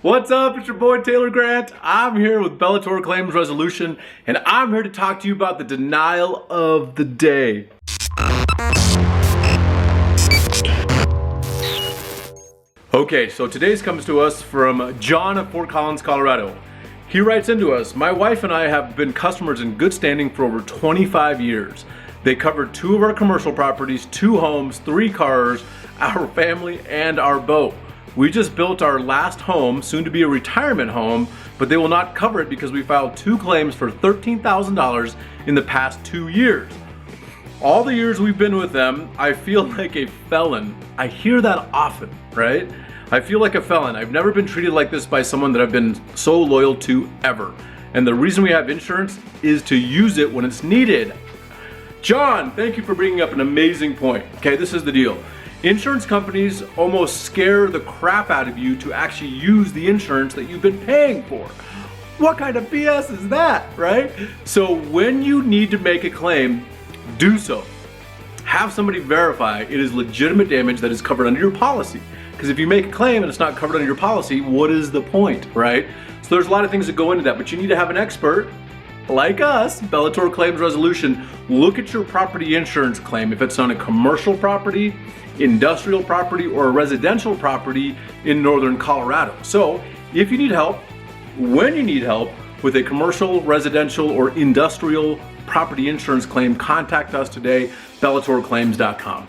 What's up? It's your boy Taylor Grant. I'm here with Bellator Claims Resolution, and I'm here to talk to you about the denial of the day. Okay, so today's comes to us from John of Fort Collins, Colorado. He writes into us, "My wife and I have been customers in good standing for over 25 years. They covered 2 of our commercial properties, 2 homes, 3 cars, our family, and our boat. We just built our last home, soon to be a retirement home, but they will not cover it because we filed 2 claims for $13,000 in the past 2 years. All the years we've been with them, I feel like a felon." I hear that often, right? I feel like a felon. I've never been treated like this by someone that I've been so loyal to ever. And the reason we have insurance is to use it when it's needed. John, thank you for bringing up an amazing point. Okay, this is the deal. Insurance companies almost scare the crap out of you to actually use the insurance that you've been paying for. What kind of BS is that, right? So when you need to make a claim, do so. Have somebody verify it is legitimate damage that is covered under your policy. Because if you make a claim and it's not covered under your policy, what is the point, right? So there's a lot of things that go into that, but you need to have an expert like us, Bellator Claims Resolution, look at your property insurance claim. If it's on a commercial property, industrial property, or a residential property in northern Colorado. So if you need help, when you need help with a commercial, residential, or industrial property insurance claim, contact us today, bellatorclaims.com.